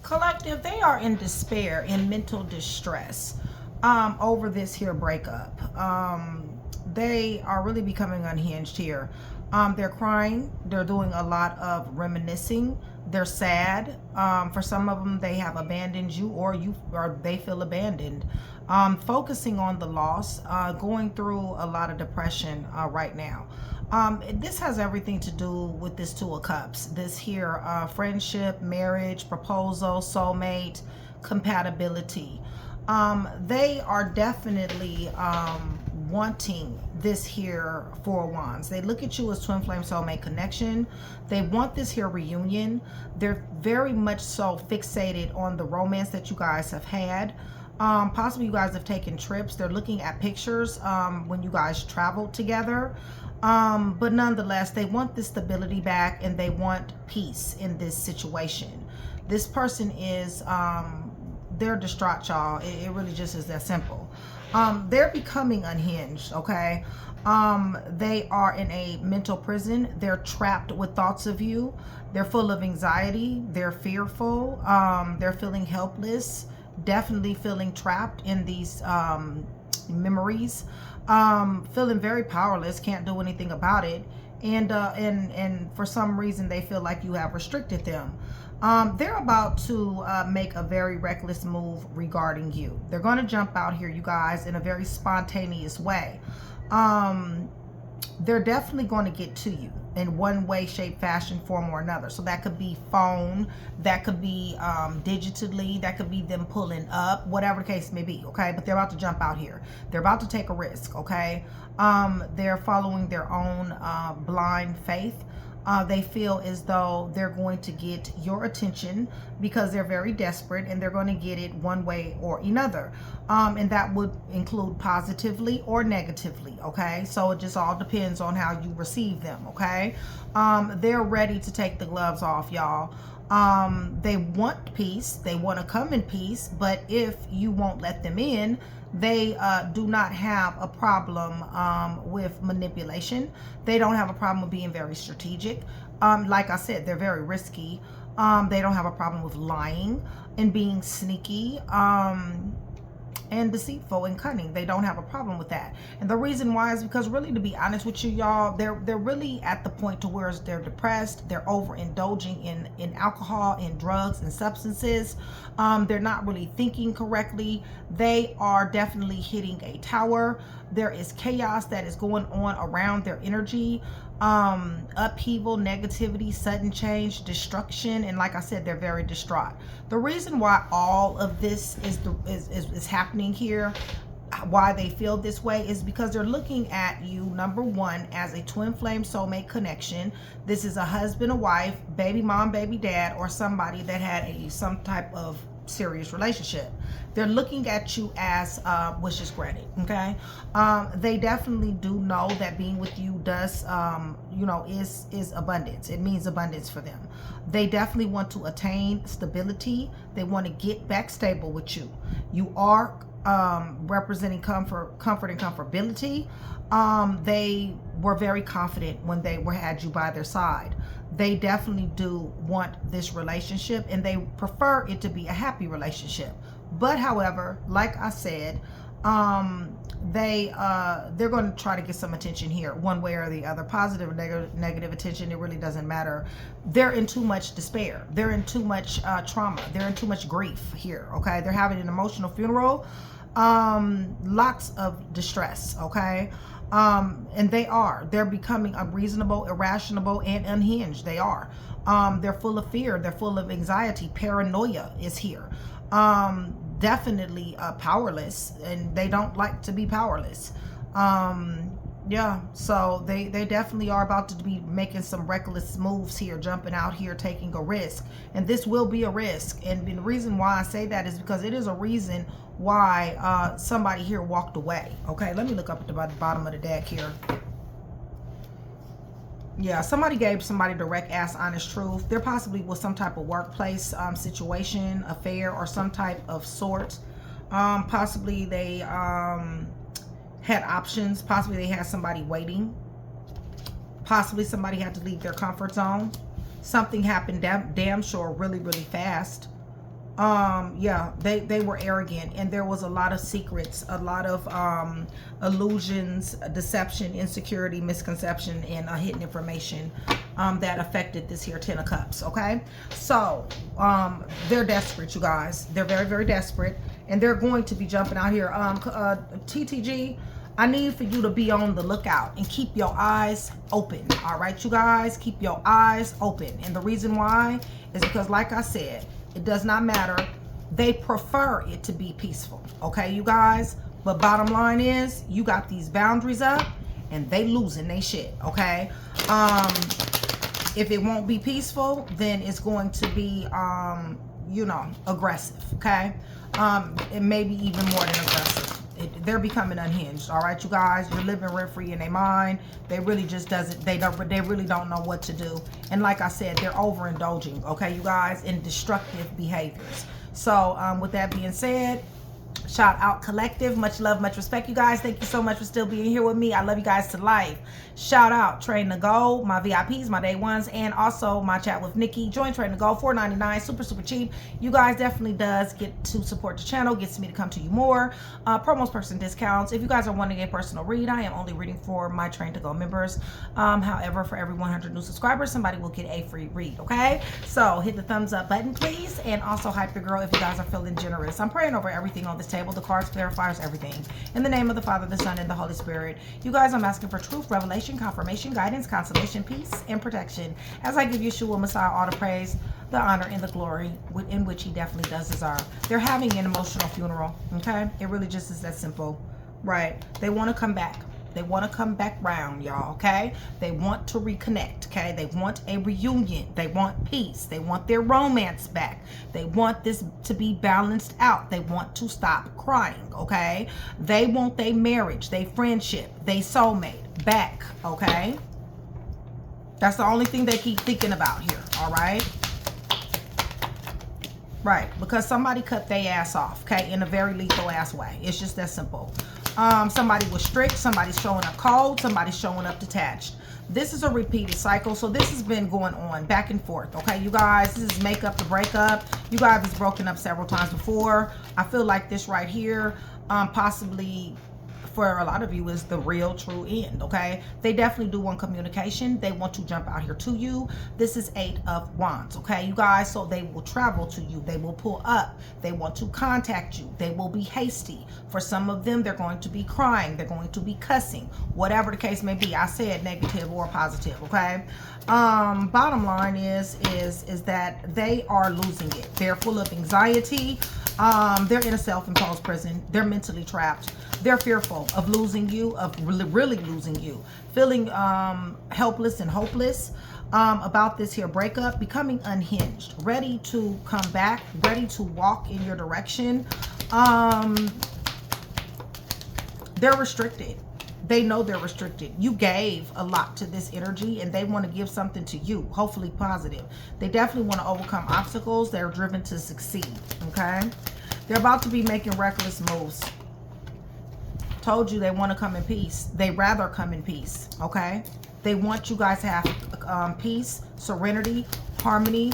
Collective, they are in despair, in mental distress over this here breakup. They are really becoming unhinged here. They're crying. They're doing a lot of reminiscing. They're sad. For some of them, they have abandoned you, or they feel abandoned. Focusing on the loss, going through a lot of depression right now. This has everything to do with this Two of Cups. This here, friendship, marriage, proposal, soulmate, compatibility. They are definitely wanting this here Four of Wands. They look at you as twin flame soulmate connection. They want this here reunion. They're very much so fixated on the romance that you guys have had. Possibly you guys have taken trips. They're looking at pictures when you guys traveled together. But nonetheless, they want this stability back, and they want peace in this situation. This person is, they're distraught, y'all. It really just is that simple. They're becoming unhinged, okay? They are in a mental prison. They're trapped with thoughts of you. They're full of anxiety. They're fearful. They're feeling helpless. Definitely feeling trapped in these memories. Feeling very powerless, can't do anything about it, and for some reason they feel like you have restricted them. They're about to make a very reckless move regarding you. They're going to jump out here, you guys, in a very spontaneous way. They're definitely going to get to you in one way, shape, fashion, form, or another. So that could be phone, that could be digitally, that could be them pulling up, whatever the case may be, okay? But they're about to jump out here. They're about to take a risk, okay? They're following their own blind faith. They feel as though they're going to get your attention because they're very desperate, and they're going to get it one way or another. And that would include positively or negatively, okay? So it just all depends on how you receive them, okay? They're ready to take the gloves off, y'all. They want peace. They want to come in peace, but if you won't let them in, they do not have a problem with manipulation. They don't have a problem with being very strategic. Like I said, they're very risky. They don't have a problem with lying and being sneaky and deceitful and cunning. They don't have a problem with that. And the reason why is because, really, to be honest with you, y'all, they're really at the point to where they're depressed. They're overindulging in alcohol, in drugs, and substances. They're not really thinking correctly. They are definitely hitting a tower. There is chaos that is going on around their energy. Upheaval, negativity, sudden change, destruction, and like I said, they're very distraught. The reason why all of this is happening here, why they feel this way, is because they're looking at you, number one, as a twin flame soulmate connection. This is a husband, a wife, baby mom, baby dad, or somebody that had some type of serious relationship. They're looking at you as wishes granted, okay? They definitely do know that being with you does is abundance. It means abundance for them. They definitely want to attain stability. They want to get back stable with you. You are representing comfort and comfortability. They were very confident when they had you by their side. They definitely do want this relationship, and they prefer it to be a happy relationship. But however, like I said, they're going to try to get some attention here, one way or the other, positive or negative attention. It really doesn't matter. They're in too much despair. They're in too much trauma. They're in too much grief here, okay? They're having an emotional funeral. Lots of distress, okay? And they're becoming unreasonable, irrational, and unhinged. They are. They're full of fear. They're full of anxiety. Paranoia is here. Definitely powerless, and they don't like to be powerless. Yeah, so they definitely are about to be making some reckless moves here, jumping out here, taking a risk. And this will be a risk. And the reason why I say that is because it is a reason why somebody here walked away. Okay, let me look up at the bottom of the deck here. Yeah, somebody gave somebody direct, ass, honest truth. There possibly was some type of workplace situation, affair, or some type of sort. Possibly they had options. Possibly they had somebody waiting. Possibly somebody had to leave their comfort zone. Something happened damn sure really, really fast. Yeah, they were arrogant, and there was a lot of secrets, a lot of illusions, deception, insecurity, misconception, and hidden information that affected this here 10 of Cups. Okay, so they're desperate, you guys. They're very, very desperate, and they're going to be jumping out here. TTG, I need for you to be on the lookout and keep your eyes open. All right, you guys, keep your eyes open. And the reason why is because, like I said, it does not matter. They prefer it to be peaceful. Okay, you guys? But bottom line is, you got these boundaries up and they losing they shit. Okay? If it won't be peaceful, then it's going to be, you know, aggressive. Okay? It may be even more than aggressive. They're becoming unhinged. All right, you guys, you're living rent free in their mind. They really just they really don't know what to do. And like I said, they're overindulging, okay, you guys, in destructive behaviors. So with that being said, shout out collective, much love, much respect, you guys. Thank you so much for still being here with me. I love you guys to life. Shout out Train to Go, my VIPs, my day ones, and also my chat with Nikki. Join Train to Go, $4.99, super cheap. You guys definitely does get to support the channel, gets me to come to you more. Promos, person discounts. If you guys are wanting a personal read, I am only reading for my Train to Go members. However, for every 100 new subscribers, somebody will get a free read. Okay, so hit the thumbs up button, please, and also hype your girl if you guys are feeling generous. I'm praying over everything on this table, the cards, clarifiers, everything. In the name of the Father, the Son, and the Holy Spirit. You guys, I'm asking for truth, revelation, confirmation, guidance, consolation, peace, and protection. As I give Yeshua Messiah all the praise, the honor, and the glory in which he definitely does deserve. They're having an emotional funeral, okay? It really just is that simple, right? They want to come back. They want to come back round, y'all, okay? They want to reconnect, okay? They want a reunion. They want peace. They want their romance back. They want this to be balanced out. They want to stop crying, okay? They want their marriage, their friendship, their soulmate back, okay? That's the only thing they keep thinking about here, all right? Right, because somebody cut their ass off, okay, in a very lethal ass way. It's just that simple. Somebody was strict, somebody's showing up cold, somebody's showing up detached. This is a repeated cycle, so this has been going on back and forth, okay, you guys? This is makeup to breakup. You guys have broken up several times before. I feel like this right here, possibly for a lot of you, is the real true end, okay? They definitely do want communication. They want to jump out here to you. This is 8 of Wands, okay, you guys? So they will travel to you. They will pull up. They want to contact you. They will be hasty. For some of them, they're going to be crying. They're going to be cussing. Whatever the case may be. I said negative or positive, okay? Bottom line is that they are losing it. They're full of anxiety. They're in a self-imposed prison. They're mentally trapped. They're fearful of losing you, of really losing you, feeling helpless and hopeless about this here breakup, becoming unhinged, ready to come back, ready to walk in your direction. They're restricted. They know they're restricted. You gave a lot to this energy and they want to give something to you, hopefully positive. They definitely want to overcome obstacles. They're driven to succeed, okay? They're about to be making reckless moves. Told you they want to come in peace. They rather come in peace, okay? They want you guys to have peace, serenity, harmony,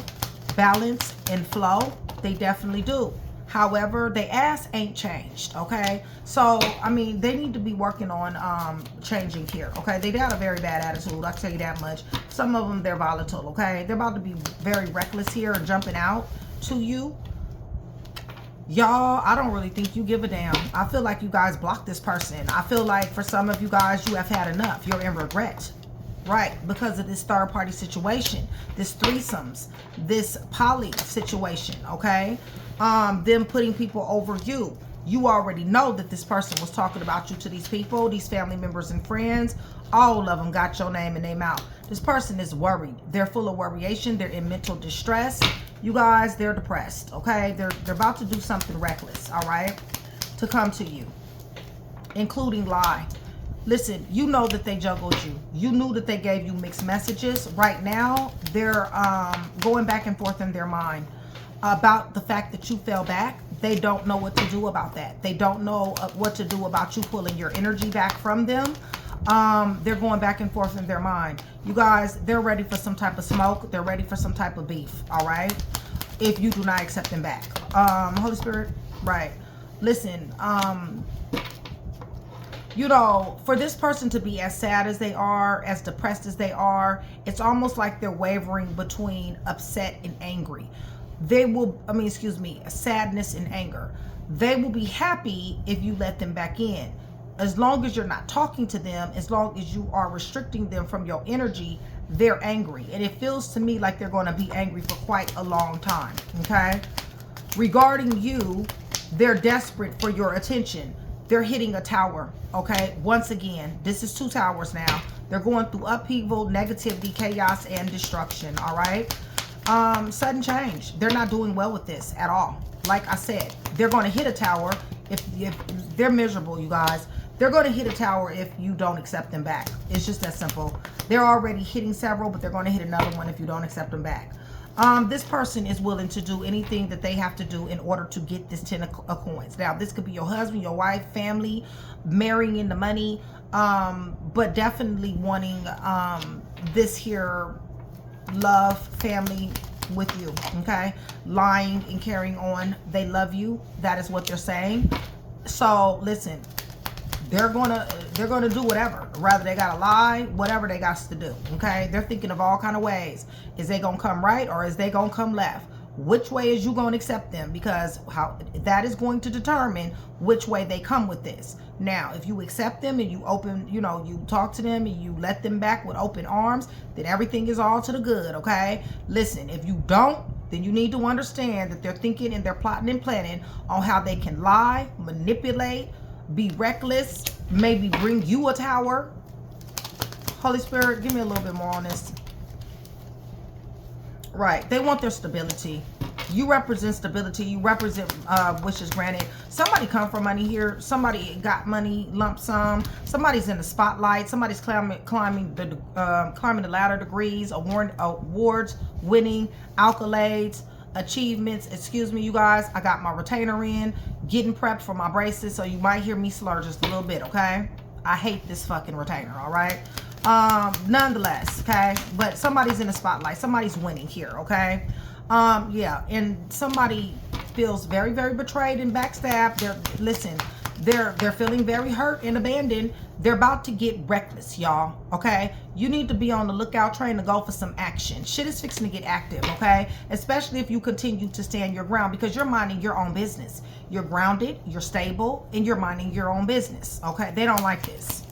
balance, and flow. They definitely do. However, their ass ain't changed, okay? So, I mean, they need to be working on changing here, okay? They got a very bad attitude, I'll tell you that much. Some of them, they're volatile, okay? They're about to be very reckless here and jumping out to you. Y'all, I don't really think you give a damn. I feel like you guys blocked this person. I feel like for some of you guys, you have had enough. You're in regret, right? Because of this third party situation, this threesomes, this poly situation, okay? Them putting people over you. You already know that this person was talking about you to these people, these family members and friends. All of them got your name in their mouth. This person is worried. They're full of worryation. They're in mental distress. You guys, they're depressed, okay? They're about to do something reckless, all right, to come to you, including lie. Listen, you know that they juggled you. You knew that they gave you mixed messages. Right now, they're going back and forth in their mind about the fact that you fell back. They don't know what to do about that. They don't know what to do about you pulling your energy back from them. They're going back and forth in their mind. You guys, they're ready for some type of smoke. They're ready for some type of beef, all right? if you do not accept them back. Holy Spirit, right. Listen, you know, for this person to be as sad as they are, as depressed as they are, it's almost like they're wavering between upset and angry. They will, I mean, excuse me, sadness and anger. They will be happy if you let them back in. As long as you're not talking to them, as long as you are restricting them from your energy, they're angry. And it feels to me like they're going to be angry for quite a long time, okay? Regarding you, they're desperate for your attention. They're hitting a tower, okay? Once again, this is 2 towers now. They're going through upheaval, negativity, chaos, and destruction, all right? Sudden change. They're not doing well with this at all. Like I said, they're going to hit a tower if they're miserable, you guys. They're going to hit a tower if you don't accept them back. It's just that simple. They're already hitting several, but they're going to hit another one if you don't accept them back. This person is willing to do anything that they have to do in order to get this 10 of coins. Now, this could be your husband, your wife, family, marrying into money, but definitely wanting this here love, family with you, okay? Lying and carrying on. They love you. That is what they're saying. So, listen, they're gonna do whatever. Rather they gotta lie, whatever they got to do, okay? They're thinking of all kind of ways. Is they gonna come right or is they gonna come left? Which way is you gonna accept them? Because how that is going to determine which way they come with this. Now, if you accept them and you open, you know, you talk to them and you let them back with open arms, then everything is all to the good, okay? Listen, if you don't, then you need to understand that they're thinking and they're plotting and planning on how they can lie, manipulate, be reckless, maybe bring you a tower. Holy Spirit, give me a little bit more on this. Right, they want their stability. You represent stability. You represent wishes granted. Somebody come for money here. Somebody got money, lump sum. Somebody's in the spotlight. Somebody's climbing the ladder, degrees, awards, winning, accolades, achievements. Excuse me, you guys. I got my retainer in, getting prepped for my braces, so you might hear me slur just a little bit, okay? I hate this fucking retainer, all right? Nonetheless, okay? But somebody's in the spotlight. Somebody's winning here, okay? Yeah, and somebody feels very, very betrayed and backstabbed. They're feeling very hurt and abandoned. They're about to get reckless, y'all, okay? You need to be on the lookout, trying to go for some action. Shit is fixing to get active, okay? Especially if you continue to stand your ground, because you're minding your own business. You're grounded, you're stable, and you're minding your own business, okay? They don't like this.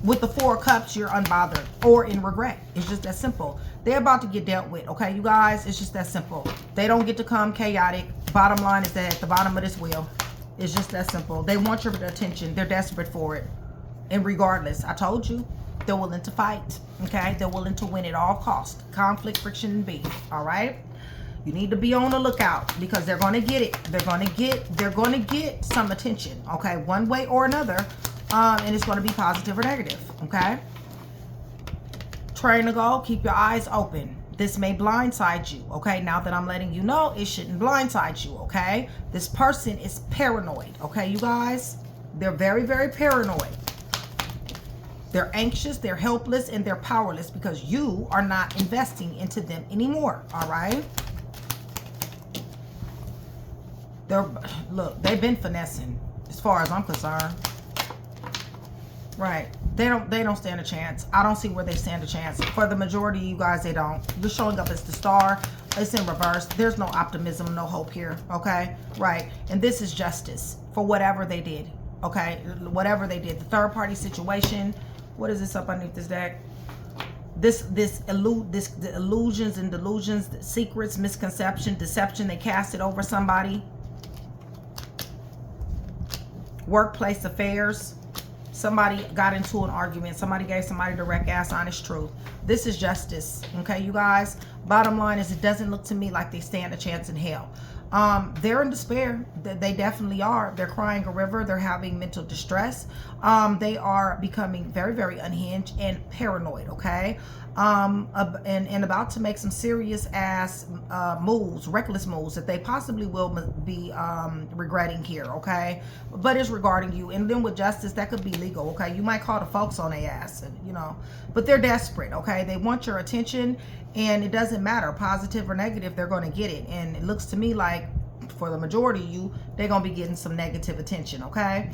With the 4 of Cups, you're unbothered or in regret. It's just that simple. They're about to get dealt with, okay, you guys? It's just that simple. They don't get to come chaotic. Bottom line is that at the bottom of this wheel, it's just that simple. They want your attention. They're desperate for it. And regardless, I told you, they're willing to fight, okay? They're willing to win at all costs. Conflict, friction, and beef, all right? You need to be on the lookout because they're going to get it. They're going to get some attention, okay? One way or another. And it's going to be positive or negative, okay? Trying to go, keep your eyes open. This may blindside you, okay? Now that I'm letting you know, it shouldn't blindside you, okay? This person is paranoid, okay, you guys? They're very, very paranoid. They're anxious, they're helpless, and they're powerless because you are not investing into them anymore, all right? Look, they've been finessing as far as I'm concerned. Right. They don't stand a chance. I don't see where they stand a chance. For the majority of you guys, they don't. You're showing up as the star. It's in reverse. There's no optimism, no hope here. Okay? Right. And this is justice for whatever they did. Okay? Whatever they did. The third party situation. What is this up underneath this deck? The illusions and delusions, the secrets, misconception, deception. They cast it over somebody. Workplace affairs. Somebody got into an argument. Somebody gave somebody direct ass honest truth. This is justice. Okay, you guys? Bottom line is it doesn't look to me like they stand a chance in hell. They're in despair. They definitely are. They're crying a river. They're having mental distress. They are becoming very, very unhinged and paranoid, okay? and about to make some serious ass moves, reckless moves that they possibly will be regretting here, okay? But it's regarding you. And then with justice, that could be legal, okay? You might call the folks on their ass, you know, but they're desperate, okay? They want your attention, and it doesn't matter, positive or negative, they're going to get it. And it looks to me like for the majority of you, they're gonna be getting some negative attention, okay?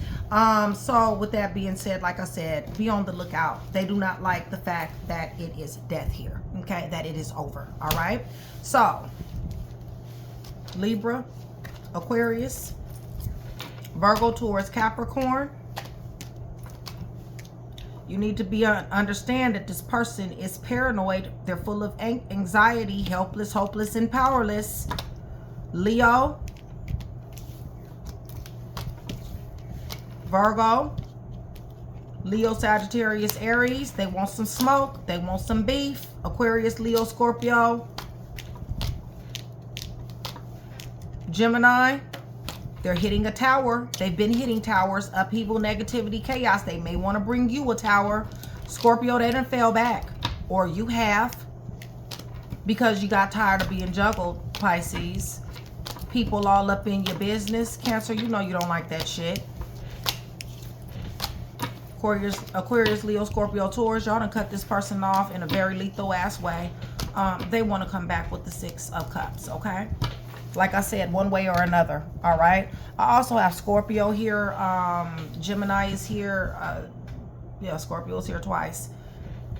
So with that being said, like I said, be on the lookout. They do not like the fact that it is death here, okay? That it is over, all right? So Libra, Aquarius, Virgo, Taurus, Capricorn, you need to be understand that this person is paranoid. They're full of anxiety, helpless, hopeless, and powerless. Leo, Virgo, Leo, Sagittarius, Aries, they want some smoke, they want some beef. Aquarius, Leo, Scorpio, Gemini, they're hitting a tower. They've been hitting towers, upheaval, negativity, chaos. They may want to bring you a tower. Scorpio, they done fell back, or you have, because you got tired of being juggled. Pisces, people all up in your business. Cancer, you know you don't like that shit. Aquarius, Leo, Scorpio, Taurus, y'all done cut this person off in a very lethal ass way. They want to come back with the 6 of Cups, okay? Like I said, one way or another, all right? I also have Scorpio here. Gemini is here. Yeah, Scorpio's here twice.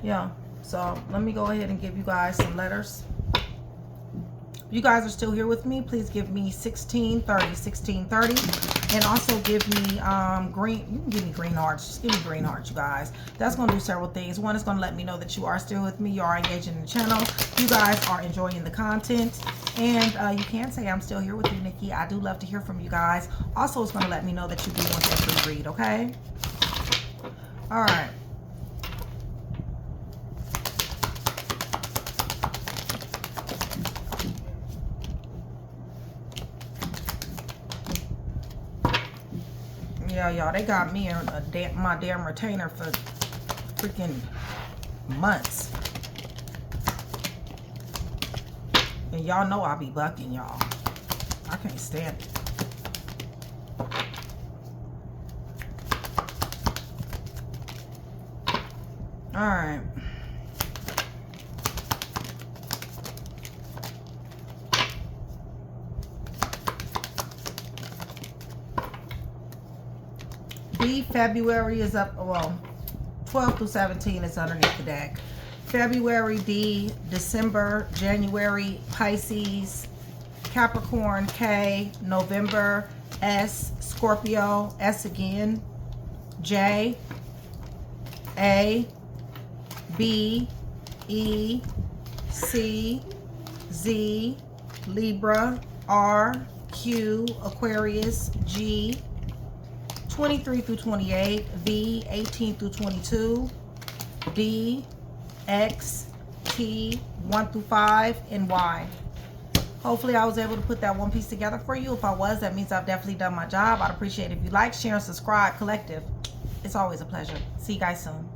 Yeah, so let me go ahead and give you guys some letters. If you guys are still here with me, please give me 1630, and also give me green. You can give me green hearts. Just give me green hearts, you guys. That's going to do several things. One is going to let me know that you are still with me. You are engaging in the channel. You guys are enjoying the content. And you can say I'm still here with you, Nikki. I do love to hear from you guys. Also, it's going to let me know that you do want that free read, okay? All right. Yeah, y'all, they got me in my damn retainer for freaking months. And y'all know I be bucking, y'all. I can't stand it. All right. B, February is up, well, 12 through 17 is underneath the deck. February, D, December, January, Pisces, Capricorn, K, November, S, Scorpio, S again, J, A, B, E, C, Z, Libra, R, Q, Aquarius, G, 23 through 28, V, 18 through 22, D, X, T, 1 through 5, and Y. Hopefully I was able to put that one piece together for you. If I was, that means I've definitely done my job. I'd appreciate it if you like, share, and subscribe. Collective, it's always a pleasure. See you guys soon.